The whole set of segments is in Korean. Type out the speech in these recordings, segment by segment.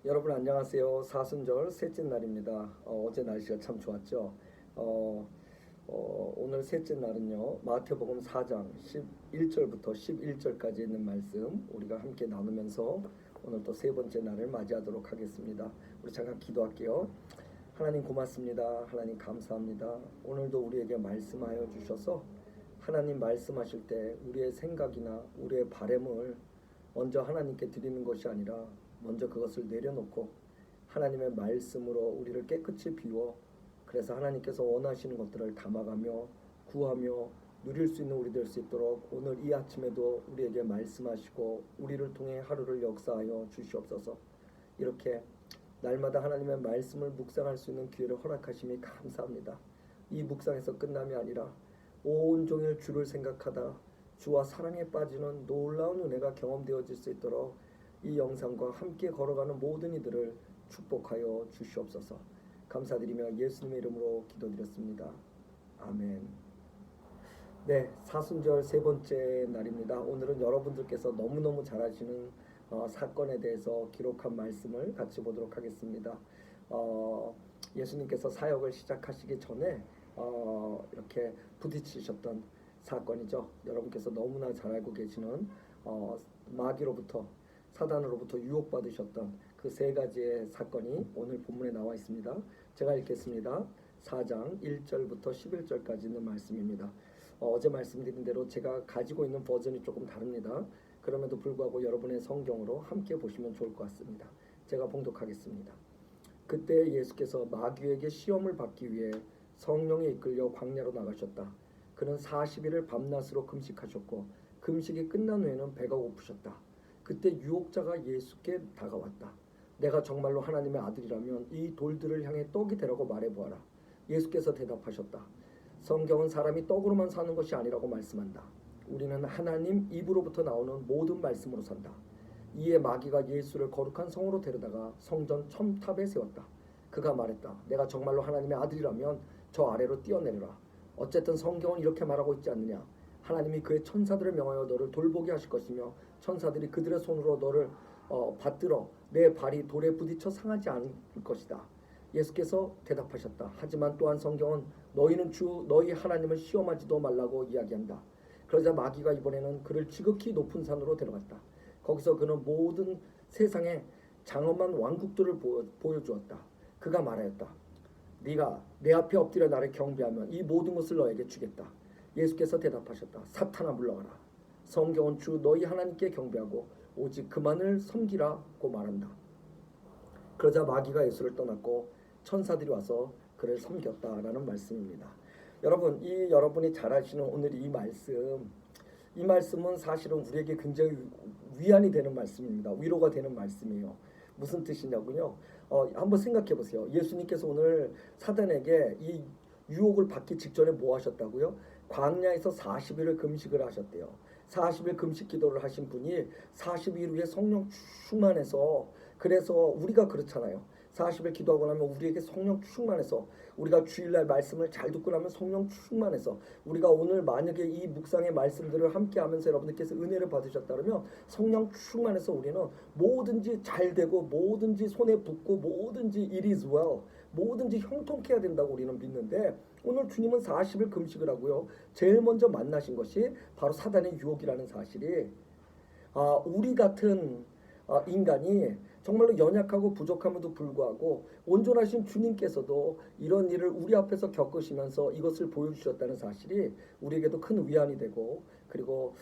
여러분 안녕하세요. 사순절 셋째 날입니다. 어제 날씨가 참 좋았죠. 오늘 셋째 날은요. 마태복음 4장 11절부터 11절까지 있는 말씀 우리가 함께 나누면서 오늘 또 세 번째 날을 맞이하도록 하겠습니다. 우리 잠깐 기도할게요. 하나님 고맙습니다. 하나님 감사합니다. 오늘도 우리에게 말씀하여 주셔서 하나님 말씀하실 때 우리의 생각이나 우리의 바램을 먼저 하나님께 드리는 것이 아니라 먼저 그것을 내려놓고 하나님의 말씀으로 우리를 깨끗이 비워 그래서 하나님께서 원하시는 것들을 담아가며 구하며 누릴 수 있는 우리 될 수 있도록 오늘 이 아침에도 우리에게 말씀하시고 우리를 통해 하루를 역사하여 주시옵소서. 이렇게 날마다 하나님의 말씀을 묵상할 수 있는 기회를 허락하심이 감사합니다. 이 묵상에서 끝남이 아니라 온종일 주를 생각하다 주와 사랑에 빠지는 놀라운 은혜가 경험되어질 수 있도록 이 영상과 함께 걸어가는 모든 이들을 축복하여 주시옵소서. 감사드리며 예수님의 이름으로 기도드렸습니다. 아멘. 네, 사순절 세 번째 날입니다. 오늘은 여러분들께서 너무너무 잘 아시는 사건에 대해서 기록한 말씀을 같이 보도록 하겠습니다. 예수님께서 사역을 시작하시기 전에 이렇게 부딪히셨던 사건이죠. 여러분께서 너무나 잘 알고 계시는 마귀로부터 사단으로부터 유혹받으셨던 그 세 가지의 사건이 오늘 본문에 나와 있습니다. 제가 읽겠습니다. 4장 1절부터 11절까지 있는 말씀입니다. 어제 말씀드린 대로 제가 가지고 있는 버전이 조금 다릅니다. 그럼에도 불구하고 여러분의 성경으로 함께 보시면 좋을 것 같습니다. 제가 봉독하겠습니다. 그때 예수께서 마귀에게 시험을 받기 위해 성령에 이끌려 광야로 나가셨다. 그는 40일을 밤낮으로 금식하셨고 금식이 끝난 후에는 배가 고프셨다. 그때 유혹자가 예수께 다가왔다. 내가 정말로 하나님의 아들이라면 이 돌들을 향해 떡이 되라고 말해보아라. 예수께서 대답하셨다. 성경은 사람이 떡으로만 사는 것이 아니라고 말씀한다. 우리는 하나님 입으로부터 나오는 모든 말씀으로 산다. 이에 마귀가 예수를 거룩한 성으로 데려다가 성전 첨탑에 세웠다. 그가 말했다. 내가 정말로 하나님의 아들이라면 저 아래로 뛰어내려라. 어쨌든 성경은 이렇게 말하고 있지 않느냐. 하나님이 그의 천사들을 명하여 너를 돌보게 하실 것이며 천사들이 그들의 손으로 너를 받들어 내 발이 돌에 부딪혀 상하지 않을 것이다. 예수께서 대답하셨다. 하지만 또한 성경은 너희는 주 너희 하나님을 시험하지도 말라고 이야기한다. 그러자 마귀가 이번에는 그를 지극히 높은 산으로 데려갔다. 거기서 그는 모든 세상의 장엄한 왕국들을 보여주었다. 그가 말하였다. 네가 내 앞에 엎드려 나를 경배하면 이 모든 것을 너에게 주겠다. 예수께서 대답하셨다. 사탄아 물러가라. 성경은 주 너희 하나님께 경배하고 오직 그만을 섬기라고 말한다. 그러자 마귀가 예수를 떠났고 천사들이 와서 그를 섬겼다라는 말씀입니다. 여러분, 여러분이 잘 아시는 오늘 이 말씀은 사실은 우리에게 굉장히 위안이 되는 말씀입니다. 위로가 되는 말씀이에요. 무슨 뜻이냐고요? 한번 생각해 보세요. 예수님께서 오늘 사단에게 이 유혹을 받기 직전에 뭐 하셨다고요? 광야에서 40일을 금식을 하셨대요. 40일 금식 기도를 하신 분이 40일 후에 성령 충만해서, 그래서 우리가 그렇잖아요. 40일 기도하고 나면 우리에게 성령 충만해서, 우리가 주일날 말씀을 잘 듣고 나면 성령 충만해서, 우리가 오늘 만약에 이 묵상의 말씀들을 함께 하면서 여러분들께서 은혜를 받으셨다면 성령 충만해서 우리는 뭐든지 잘 되고 뭐든지 손에 붙고 뭐든지 it is well, 뭐든지 형통케 해야 된다고 우리는 믿는데, 오늘 주님은 40일 금식을 하고요. 제일 먼저 만나신 것이 바로 사단의 유혹이라는 사실이, 우리 같은 인간이 정말로 연약하고 부족함에도 불구하고 온전하신 주님께서도 이런 일을 우리 앞에서 겪으시면서 이것을 보여주셨다는 사실이 우리에게도 큰 위안이 되고, 그리고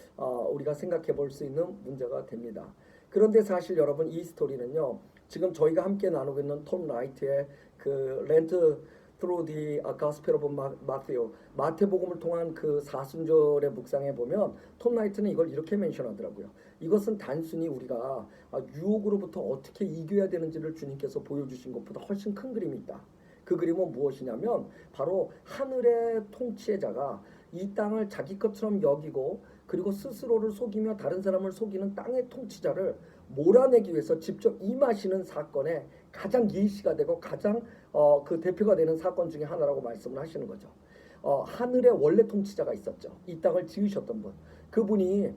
우리가 생각해 볼 수 있는 문제가 됩니다. 그런데 사실 여러분, 이 스토리는요, 지금 저희가 함께 나누고 있는 톰 라이트의 그 렌트 through the Gospel of Matthew, 마태복음을 통한 그 사순절의 묵상에 보면 톰 라이트는 이걸 이렇게 멘션하더라고요. 이것은 단순히 우리가 유혹으로부터 어떻게 이겨야 되는지를 주님께서 보여주신 것보다 훨씬 큰 그림이 있다. 그 그림은 무엇이냐면 바로 하늘의 통치자가 이 땅을 자기 것처럼 여기고, 그리고 스스로를 속이며 다른 사람을 속이는 땅의 통치자를 몰아내기 위해서 직접 임하시는 사건에 가장 예시가 되고 가장 그 대표가 되는 사건 중에 하나라고 말씀을 하시는 거죠. 하늘의 원래 통치자가 있었죠. 이 땅을 지으셨던 분. 그분이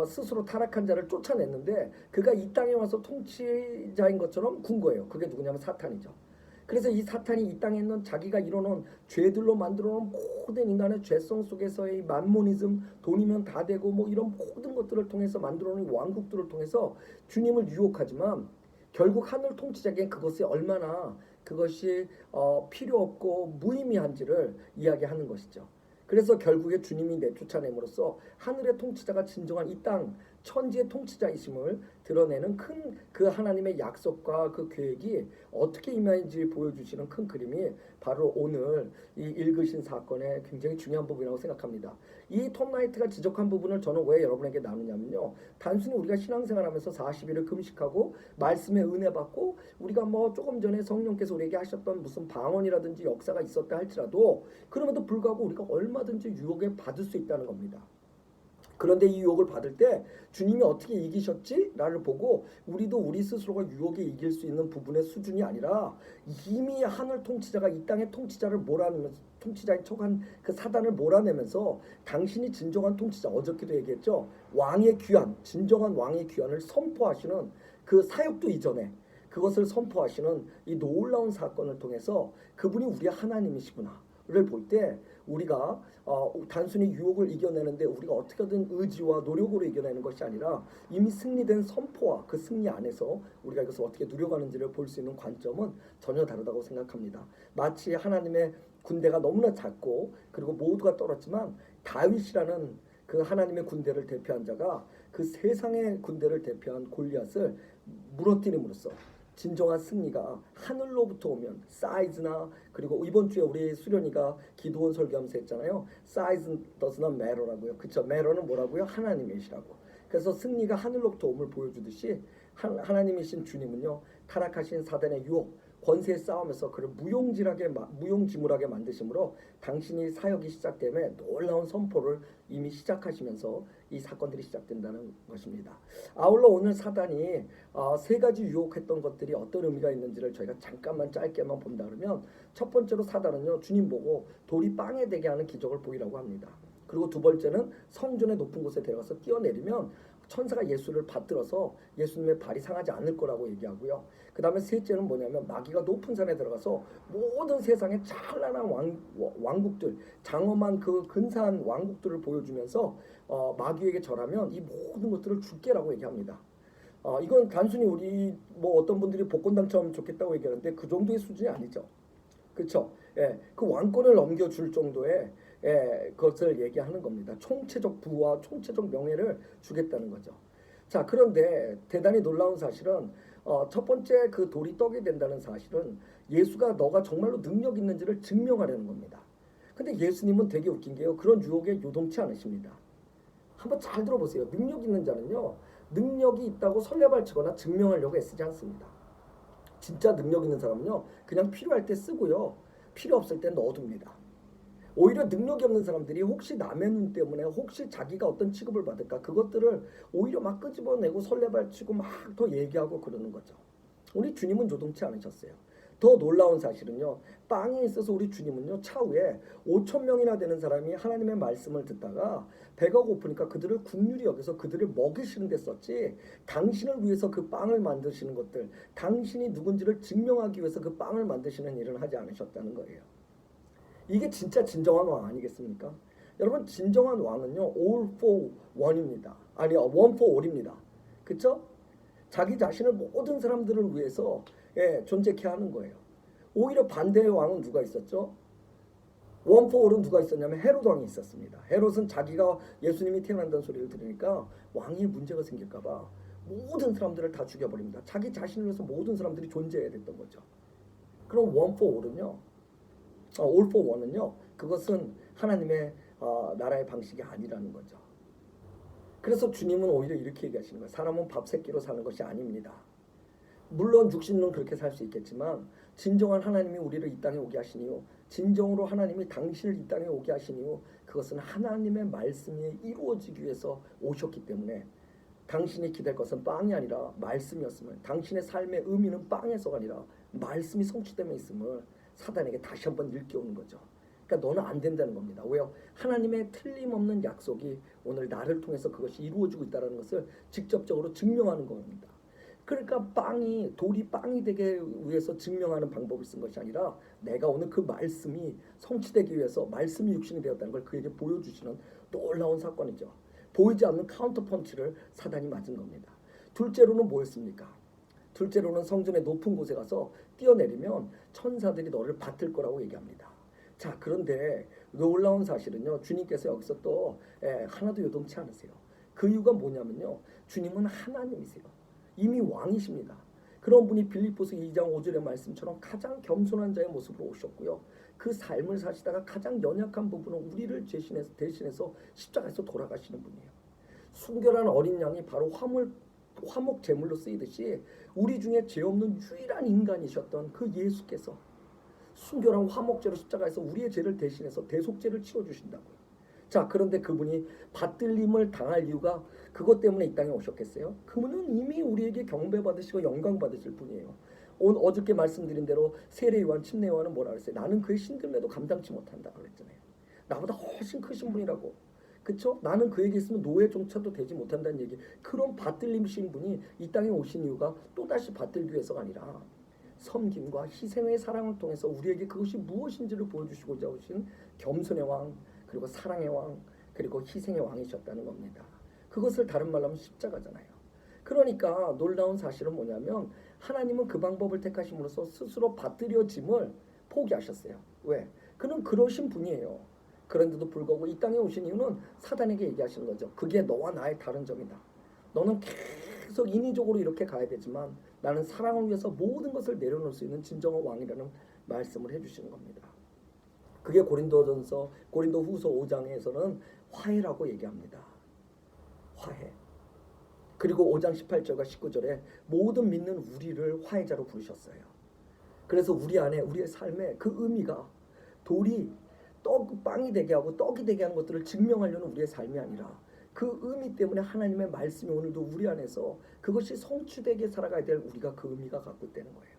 스스로 타락한 자를 쫓아냈는데 그가 이 땅에 와서 통치자인 것처럼 군 거예요. 그게 누구냐면 사탄이죠. 그래서 이 사탄이 이 땅에 있는 자기가 이뤄놓은 죄들로 만들어놓은 모든 인간의 죄성 속에서의 만모니즘, 돈이면 다 되고 뭐 이런 모든 것들을 통해서 만들어놓은 왕국들을 통해서 주님을 유혹하지만 결국 하늘 통치자에게 그것이 얼마나 그것이 필요 없고 무의미한지를 이야기하는 것이죠. 그래서 결국에 주님이 내쫓아냄으로써 하늘의 통치자가 진정한 이 땅 천지의 통치자이심을 드러내는 큰 그 하나님의 약속과 그 계획이 어떻게 임하는지 보여주시는 큰 그림이 바로 오늘 이 읽으신 사건의 굉장히 중요한 부분이라고 생각합니다. 이 톰 라이트가 지적한 부분을 저는 왜 여러분에게 나누냐면요. 단순히 우리가 신앙생활하면서 40일을 금식하고 말씀에 은혜 받고 우리가 뭐 조금 전에 성령께서 우리에게 하셨던 무슨 방언이라든지 역사가 있었다 할지라도 그럼에도 불구하고 우리가 얼마든지 유혹에 받을 수 있다는 겁니다. 그런데 이 유혹을 받을 때 주님이 어떻게 이기셨지? 라를 보고 우리도 우리 스스로가 유혹에 이길 수 있는 부분의 수준이 아니라 이미 하늘 통치자가 이 땅의 통치자를 몰아내면서 통치자인 척한 그 사단을 몰아내면서 당신이 진정한 통치자, 어저께도 얘기했죠. 왕의 귀환, 진정한 왕의 귀환을 선포하시는 그 사역도 이전에 그것을 선포하시는 이 놀라운 사건을 통해서 그분이 우리의 하나님이시구나를 볼 때 우리가 단순히 유혹을 이겨내는데 우리가 어떻게든 의지와 노력으로 이겨내는 것이 아니라 이미 승리된 선포와 그 승리 안에서 우리가 이것을 어떻게 누려가는지를 볼 수 있는 관점은 전혀 다르다고 생각합니다. 마치 하나님의 군대가 너무나 작고 그리고 모두가 떨었지만 다윗이라는 그 하나님의 군대를 대표한 자가 그 세상의 군대를 대표한 골리앗을 무너뜨림으로써 진정한 승리가 하늘로부터 오면 사이즈나 그리고 이번 주에 우리 수련이가 기도원 설교하면서 했잖아요. Size does not matter라고요. 그쵸? matter는 뭐라고요? 하나님이시라고. 그래서 승리가 하늘로부터 옴을 보여주듯이 하나님이신 주님은요. 타락하신 사단의 유혹, 권세의 싸움에서 그를 무용지물하게 만드심으로 당신이 사역이 시작됨에 놀라운 선포를 이미 시작하시면서 이 사건들이 시작된다는 것입니다. 아울러 오늘 사단이 세 가지 유혹했던 것들이 어떤 의미가 있는지를 저희가 잠깐만 짧게만 본다 그러면 첫 번째로 사단은요 주님 보고 돌이 빵에 되게 하는 기적을 보이라고 합니다. 그리고 두 번째는 성전의 높은 곳에 데려가서 뛰어내리면 천사가 예수를 받들어서 예수님의 발이 상하지 않을 거라고 얘기하고요. 그 다음에 셋째는 뭐냐면 마귀가 높은 산에 들어가서 모든 세상의 찬란한 왕국들, 장엄한 그 근사한 왕국들을 보여주면서 마귀에게 절하면 이 모든 것들을 줄게라고 얘기합니다. 이건 단순히 우리 뭐 어떤 분들이 복권 당첨하면 좋겠다고 얘기하는데 그 정도의 수준이 아니죠. 그렇죠? 예, 그 왕권을 넘겨줄 정도의 그것을 얘기하는 겁니다. 총체적 부와 총체적 명예를 주겠다는 거죠. 자, 그런데 대단히 놀라운 사실은 첫 번째 그 돌이 떡이 된다는 사실은 예수가 너가 정말로 능력 있는지를 증명하려는 겁니다. 근데 예수님은 되게 웃긴 게요. 그런 유혹에 요동치 않으십니다. 한번 잘 들어보세요. 능력 있는 자는요. 능력이 있다고 설레발치거나 증명하려고 애쓰지 않습니다. 진짜 능력 있는 사람은요. 그냥 필요할 때 쓰고요. 필요 없을 때 넣어둡니다. 오히려 능력이 없는 사람들이 혹시 남의 눈 때문에 혹시 자기가 어떤 취급을 받을까 그것들을 오히려 막 끄집어내고 설레발치고 막 더 얘기하고 그러는 거죠. 우리 주님은 요동치 않으셨어요. 더 놀라운 사실은요. 빵에 있어서 우리 주님은요. 차후에 5,000명이나 되는 사람이 하나님의 말씀을 듣다가 배가 고프니까 그들을 긍휼히 여겨서 그들을 먹이시는 데 썼지 당신을 위해서 그 빵을 만드시는 것들 당신이 누군지를 증명하기 위해서 그 빵을 만드시는 일을 하지 않으셨다는 거예요. 이게 진짜 진정한 왕 아니겠습니까? 여러분 진정한 왕은요. all for one입니다. 아니요. one for all입니다. 그쵸? 자기 자신을 모든 사람들을 위해서 존재케 하는 거예요. 오히려 반대의 왕은 누가 있었죠? one for all은 누가 있었냐면 헤롯 왕이 있었습니다. 헤롯은 자기가 예수님이 태어난다는 소리를 들으니까 왕이 문제가 생길까 봐 모든 사람들을 다 죽여버립니다. 자기 자신을 위해서 모든 사람들이 존재해야 됐던 거죠. 그럼 one for all은요. all for one은요. 그것은 하나님의 나라의 방식이 아니라는 거죠. 그래서 주님은 오히려 이렇게 얘기하시는 거예요. 사람은 밥 세끼로 사는 것이 아닙니다. 물론 육신은 그렇게 살 수 있겠지만 진정한 하나님이 우리를 이 땅에 오게 하신 이유 진정으로 하나님이 당신을 이 땅에 오게 하신 이유 그것은 하나님의 말씀이 이루어지기 위해서 오셨기 때문에 당신이 기댈 것은 빵이 아니라 말씀이었음을 당신의 삶의 의미는 빵에서가 아니라 말씀이 성취됨에 있음을 사단에게 다시 한번 일깨우는 거죠. 그러니까 너는 안 된다는 겁니다. 왜요? 하나님의 틀림없는 약속이 오늘 나를 통해서 그것이 이루어지고 있다는 것을 직접적으로 증명하는 겁니다. 그러니까 돌이 빵이 되게 위해서 증명하는 방법을 쓴 것이 아니라 내가 오늘 그 말씀이 성취되기 위해서 말씀이 육신이 되었다는 걸 그에게 보여주시는 놀라운 사건이죠. 보이지 않는 카운터 펀치를 사단이 맞은 겁니다. 둘째로는 뭐였습니까? 둘째로는 성전의 높은 곳에 가서 뛰어내리면 천사들이 너를 받들 거라고 얘기합니다. 자, 그런데 놀라운 사실은요, 주님께서 여기서 또 하나도 요동치 않으세요. 그 이유가 뭐냐면요, 주님은 하나님이세요. 이미 왕이십니다. 그런 분이 빌립보서 2장 5절의 말씀처럼 가장 겸손한 자의 모습으로 오셨고요. 그 삶을 사시다가 가장 연약한 부분은 우리를 대신해서 십자가에서 돌아가시는 분이에요. 순결한 어린 양이 바로 화목 제물로 쓰이듯이 우리 중에 죄 없는 유일한 인간이셨던 그 예수께서 순결한 화목제로 십자가에서 우리의 죄를 대신해서 대속죄를 치러주신다고요. 자, 그런데 그분이 받들림을 당할 이유가 그것 때문에 이 땅에 오셨겠어요? 그분은 이미 우리에게 경배받으시고 영광받으실 분이에요. 어저께 말씀드린 대로 세례 요한, 침례 요한은 뭐라 그랬어요? 나는 그의 신들매도 감당치 못한다 그랬잖아요. 나보다 훨씬 크신 분이라고. 그렇죠? 나는 그에게 있으면 노예종차도 되지 못한다는 얘기. 그런 받들림이신 분이 이 땅에 오신 이유가 또다시 받들기 위해서가 아니라 섬김과 희생의 사랑을 통해서 우리에게 그것이 무엇인지를 보여주시고자 오신 겸손의 왕, 그리고 사랑의 왕, 그리고 희생의 왕이셨다는 겁니다. 그것을 다른 말로 하면 십자가잖아요. 그러니까 놀라운 사실은 뭐냐면 하나님은 그 방법을 택하심으로써 스스로 받들여짐을 포기하셨어요. 왜? 그는 그러신 분이에요. 그런데도 불구하고 이 땅에 오신 이유는 사단에게 얘기하시는 거죠. 그게 너와 나의 다른 점이다. 너는 계속 인위적으로 이렇게 가야 되지만 나는 사랑을 위해서 모든 것을 내려놓을 수 있는 진정한 왕이라는 말씀을 해주시는 겁니다. 그게 고린도후서 5장에서는 화해라고 얘기합니다. 화해. 그리고 5장 18절과 19절에 모든 믿는 우리를 화해자로 부르셨어요. 그래서 우리 안에 우리의 삶에 그 의미가 돌이 빵이 되게 하고 떡이 되게 하는 것들을 증명하려는 우리의 삶이 아니라 그 의미 때문에 하나님의 말씀이 오늘도 우리 안에서 그것이 성취되게 살아가야 될 우리가 그 의미가 갖고 있다는 거예요.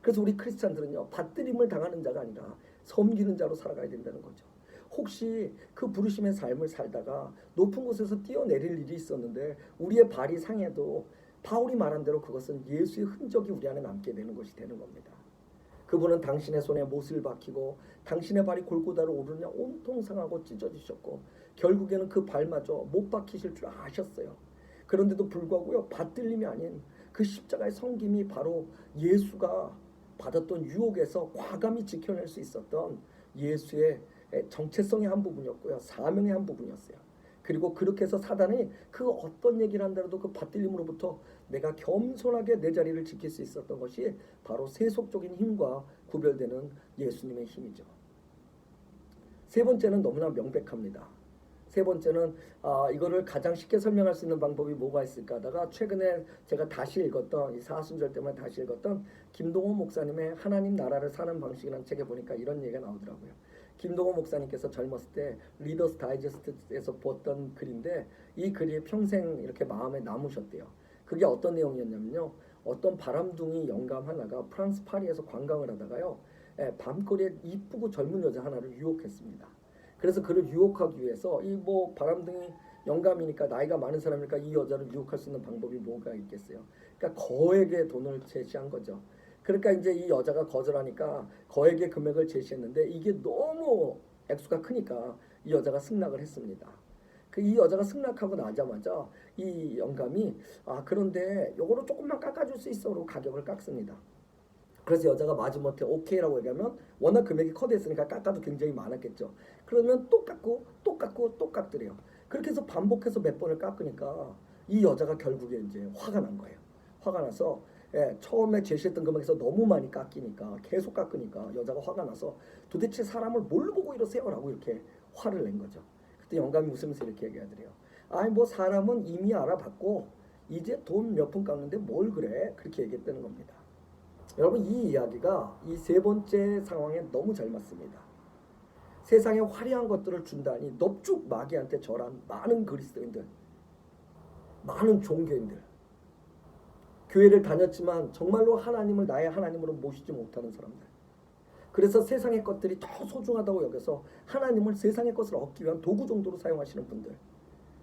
그래서 우리 크리스찬들은요, 받들림을 당하는 자가 아니라 섬기는 자로 살아가야 된다는 거죠. 혹시 그 부르심의 삶을 살다가 높은 곳에서 뛰어내릴 일이 있었는데 우리의 발이 상해도 바울이 말한 대로 그것은 예수의 흔적이 우리 안에 남게 되는 것이 되는 겁니다. 그분은 당신의 손에 못을 박히고 당신의 발이 골고다로 오르냐 온통 상하고 찢어지셨고 결국에는 그 발마저 못 박히실 줄 아셨어요. 그런데도 불구하고요, 받들림이 아닌 그 십자가의 섬김이 바로 예수가 받았던 유혹에서 과감히 지켜낼 수 있었던 예수의 정체성의 한 부분이었고요. 사명의 한 부분이었어요. 그리고 그렇게 해서 사단이 그 어떤 얘기를 한다라도 그 받들림으로부터 내가 겸손하게 내 자리를 지킬 수 있었던 것이 바로 세속적인 힘과 구별되는 예수님의 힘이죠. 세 번째는 너무나 명백합니다. 세 번째는 이거를 가장 쉽게 설명할 수 있는 방법이 뭐가 있을까 하다가 최근에 제가 다시 읽었던 이 사순절 때문에 다시 읽었던 김동호 목사님의 하나님 나라를 사는 방식이라는 책에 보니까 이런 얘기가 나오더라고요. 김동호 목사님께서 젊었을 때 리더스 다이제스트에서 봤던 글인데 이 글이 평생 이렇게 마음에 남으셨대요. 그게 어떤 내용이었냐면요, 어떤 바람둥이 영감 하나가 프랑스 파리에서 관광을 하다가요, 밤거리에 이쁘고 젊은 여자 하나를 유혹했습니다. 그래서 그를 유혹하기 위해서 이 뭐 바람둥이 영감이니까 나이가 많은 사람이니까 이 여자를 유혹할 수 있는 방법이 뭐가 있겠어요. 그러니까 거액의 돈을 제시한 거죠. 그러니까 이제 이 여자가 거절하니까 거액의 금액을 제시했는데 이게 너무 액수가 크니까 이 여자가 승낙을 했습니다. 이 여자가 승낙하고 나자마자 이 영감이 그런데 요거를 조금만 깎아줄 수 있어 라고 가격을 깎습니다. 그래서 여자가 마지못해 오케이라고 얘기하면 워낙 금액이 커졌으니까 깎아도 굉장히 많았겠죠. 그러면 또 깎고 또 깎고 또 깎더래요. 그렇게 해서 반복해서 몇 번을 깎으니까 이 여자가 결국에 이제 화가 난 거예요. 화가 나서 처음에 제시했던 금액에서 너무 많이 깎이니까 계속 깎으니까 여자가 화가 나서 도대체 사람을 뭘로 보고 이러세요? 라고 이렇게 화를 낸 거죠. 그때 영감이 웃으면서 이렇게 얘기하더래요. 아니 뭐 사람은 이미 알아봤고 이제 돈 몇 푼 깎는데 뭘 그래? 그렇게 얘기했다는 겁니다. 여러분, 이 이야기가 이 세 번째 상황에 너무 잘 맞습니다. 세상에 화려한 것들을 준다니 넙죽 마귀한테 절한 많은 그리스도인들, 많은 종교인들, 교회를 다녔지만 정말로 하나님을 나의 하나님으로 모시지 못하는 사람들, 그래서 세상의 것들이 더 소중하다고 여겨서 하나님을 세상의 것을 얻기 위한 도구 정도로 사용하시는 분들.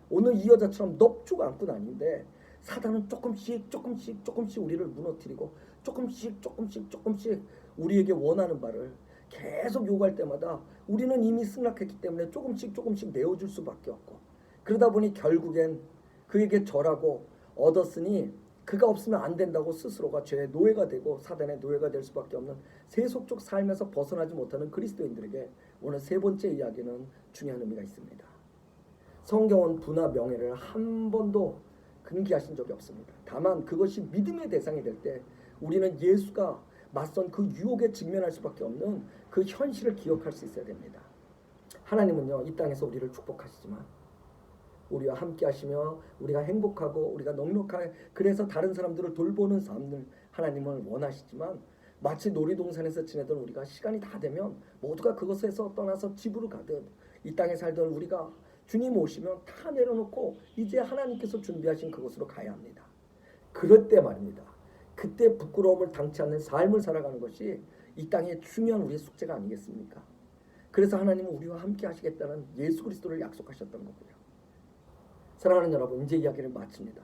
오늘 이 여자처럼 넙죽 안고 다니는데 사단은 조금씩 우리를 무너뜨리고 조금씩 우리에게 원하는 바를 계속 요구할 때마다 우리는 이미 승낙했기 때문에 조금씩 내어줄 수밖에 없고, 그러다 보니 결국엔 그에게 절하고 얻었으니 그가 없으면 안 된다고 스스로가 죄의 노예가 되고 사단의 노예가 될 수밖에 없는 세속적 삶에서 벗어나지 못하는 그리스도인들에게 오늘 세 번째 이야기는 중요한 의미가 있습니다. 성경은 부나 명예를 한 번도 금기하신 적이 없습니다. 다만 그것이 믿음의 대상이 될 때 우리는 예수가 맞선 그 유혹에 직면할 수밖에 없는 그 현실을 기억할 수 있어야 됩니다. 하나님은요, 이 땅에서 우리를 축복하시지만 우리와 함께 하시며 우리가 행복하고 우리가 넉넉하게 그래서 다른 사람들을 돌보는 삶을 하나님은 원하시지만, 마치 놀이동산에서 지내던 우리가 시간이 다 되면 모두가 그것에서 떠나서 집으로 가듯 이 땅에 살던 우리가 주님 오시면 다 내려놓고 이제 하나님께서 준비하신 그곳으로 가야 합니다. 그럴 때 말입니다. 그때 부끄러움을 당치 않는 삶을 살아가는 것이 이 땅의 중요한 우리의 숙제가 아니겠습니까? 그래서 하나님은 우리와 함께 하시겠다는 예수 그리스도를 약속하셨던 거고요. 사랑하는 여러분, 이제 이야기를 마칩니다.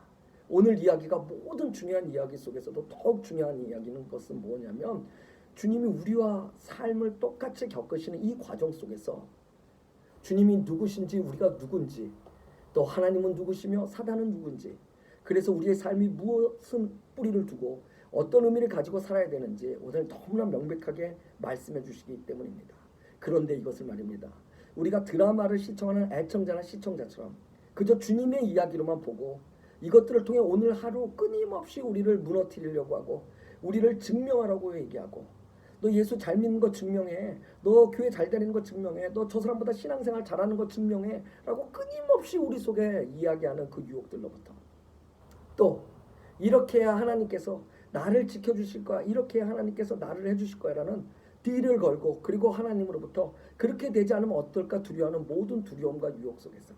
오늘 이야기가 모든 중요한 이야기 속에서도 더욱 중요한 이야기는 것은 뭐냐면, 주님이 우리와 삶을 똑같이 겪으시는 이 과정 속에서 주님이 누구신지, 우리가 누군지, 또 하나님은 누구시며 사단은 누군지, 그래서 우리의 삶이 무엇은 뿌리를 두고 어떤 의미를 가지고 살아야 되는지 오늘 너무나 명백하게 말씀해 주시기 때문입니다. 그런데 이것을 말입니다, 우리가 드라마를 시청하는 애청자나 시청자처럼 그저 주님의 이야기로만 보고 이것들을 통해 오늘 하루 끊임없이 우리를 무너뜨리려고 하고 우리를 증명하라고 얘기하고, 너 예수 잘 믿는 거 증명해, 너 교회 잘 다니는 거 증명해, 너 저 사람보다 신앙생활 잘하는 거 증명해 라고 끊임없이 우리 속에 이야기하는 그 유혹들로부터, 또 이렇게 해야 하나님께서 나를 지켜주실 거야, 이렇게 해야 하나님께서 나를 해주실 거야 라는 딜을 걸고, 그리고 하나님으로부터 그렇게 되지 않으면 어떨까 두려워하는 모든 두려움과 유혹 속에서,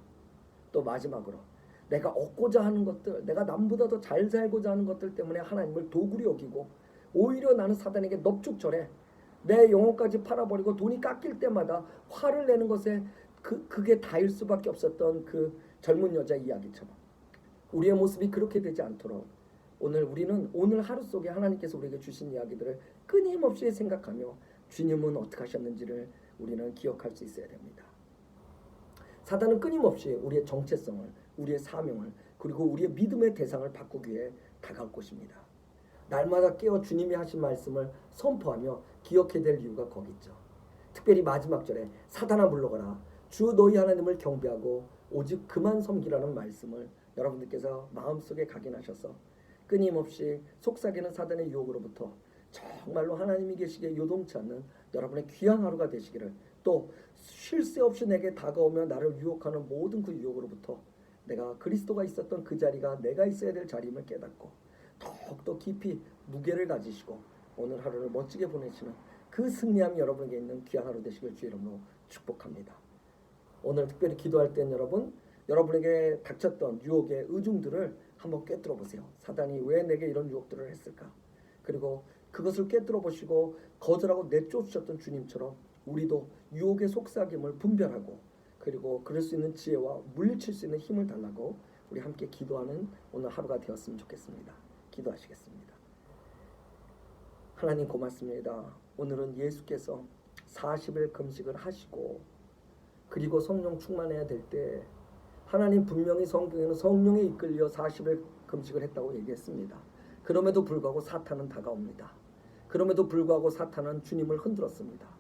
또 마지막으로 내가 얻고자 하는 것들, 내가 남보다 더 잘 살고자 하는 것들 때문에 하나님을 도구로 여기고 오히려 나는 사단에게 넙죽절해 내 영혼까지 팔아버리고 돈이 깎일 때마다 화를 내는 것에 그게 다일 수밖에 없었던 그 젊은 여자 이야기처럼 우리의 모습이 그렇게 되지 않도록 우리는 오늘 하루 속에 하나님께서 우리에게 주신 이야기들을 끊임없이 생각하며 주님은 어떻게 하셨는지를 우리는 기억할 수 있어야 됩니다. 사단은 끊임없이 우리의 정체성을, 우리의 사명을, 그리고 우리의 믿음의 대상을 바꾸기 위해 다가올 것입니다. 날마다 깨어 주님이 하신 말씀을 선포하며 기억해야 될 이유가 거기 있죠. 특별히 마지막 절에 사단아 물러가라, 주 너희 하나님을 경배하고 오직 그만 섬기라는 말씀을 여러분들께서 마음속에 각인하셔서 끊임없이 속삭이는 사단의 유혹으로부터 정말로 하나님이 계시기에 요동치 않는 여러분의 귀한 하루가 되시기를, 또 쉴 새 없이 내게 다가오며 나를 유혹하는 모든 그 유혹으로부터 내가 그리스도가 있었던 그 자리가 내가 있어야 될 자리임을 깨닫고 더욱더 깊이 무게를 가지시고 오늘 하루를 멋지게 보내시는 그 승리함이 여러분에게 있는 귀한 하루 되시길 주의 이름으로 축복합니다. 오늘 특별히 기도할 땐 여러분에게 닥쳤던 유혹의 의중들을 한번 꿰뚫어 보세요. 사단이 왜 내게 이런 유혹들을 했을까? 그리고 그것을 꿰뚫어 보시고 거절하고 내쫓으셨던 주님처럼 우리도 유혹의 속삭임을 분별하고, 그리고 그럴 수 있는 지혜와 물리칠 수 있는 힘을 달라고 우리 함께 기도하는 오늘 하루가 되었으면 좋겠습니다. 기도하시겠습니다. 하나님 고맙습니다. 오늘은 예수께서 40일 금식을 하시고 그리고 성령 충만해야 될 때 하나님 분명히 성경에는 성령에 이끌려 40일 금식을 했다고 얘기했습니다. 그럼에도 불구하고 사탄은 다가옵니다. 그럼에도 불구하고 사탄은 주님을 흔들었습니다.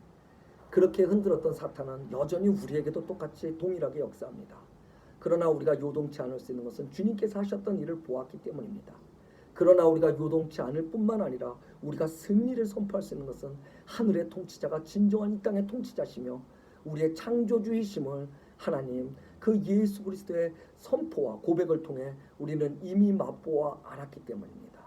그렇게 흔들었던 사탄은 여전히 우리에게도 똑같이 동일하게 역사합니다. 그러나 우리가 요동치 않을 수 있는 것은 주님께서 하셨던 일을 보았기 때문입니다. 그러나 우리가 요동치 않을 뿐만 아니라 우리가 승리를 선포할 수 있는 것은 하늘의 통치자가 진정한 이 땅의 통치자시며 우리의 창조주이심을 하나님 그 예수 그리스도의 선포와 고백을 통해 우리는 이미 맛보아 알았기 때문입니다.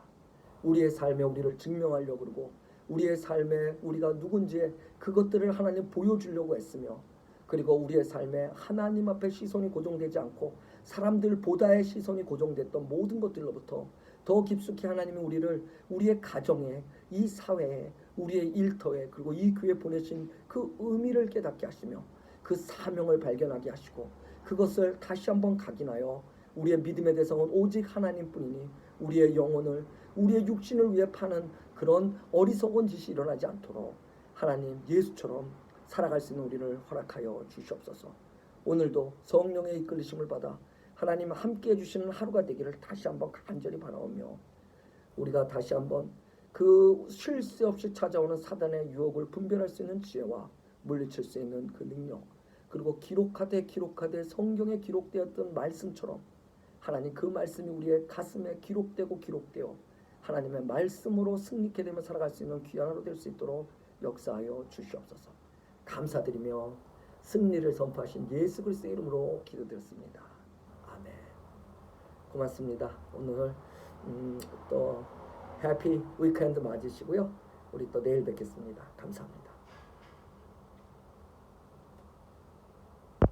우리의 삶에 우리를 증명하려고 그러고 우리의 삶에 우리가 누군지 그것들을 하나님 보여주려고 했으며, 그리고 우리의 삶에 하나님 앞에 시선이 고정되지 않고 사람들보다의 시선이 고정됐던 모든 것들로부터 더 깊숙이 하나님이 우리를 우리의 가정에, 이 사회에, 우리의 일터에 그리고 이 교회 보내신 그 의미를 깨닫게 하시며 그 사명을 발견하게 하시고 그것을 다시 한번 각인하여 우리의 믿음의 대상은 오직 하나님뿐이니 우리의 영혼을 우리의 육신을 위해 파는 그런 어리석은 짓이 일어나지 않도록 하나님 예수처럼 살아갈 수 있는 우리를 허락하여 주시옵소서. 오늘도 성령의 이끌리심을 받아 하나님 함께 해주시는 하루가 되기를 다시 한번 간절히 바라오며 우리가 다시 한번 그 쉴 새 없이 찾아오는 사단의 유혹을 분별할 수 있는 지혜와 물리칠 수 있는 그 능력 그리고 기록하되 성경에 기록되었던 말씀처럼 하나님 그 말씀이 우리의 가슴에 기록되어 하나님의 말씀으로 승리케 되며 살아갈 수 있는 귀한 하루 될 수 있도록 역사하여 주시옵소서. 감사드리며 승리를 선포하신 예수 그리스도의 이름으로 기도드렸습니다. 아멘. 고맙습니다. 오늘 또 해피 위켄드 맞으시고요. 우리 또 내일 뵙겠습니다. 감사합니다.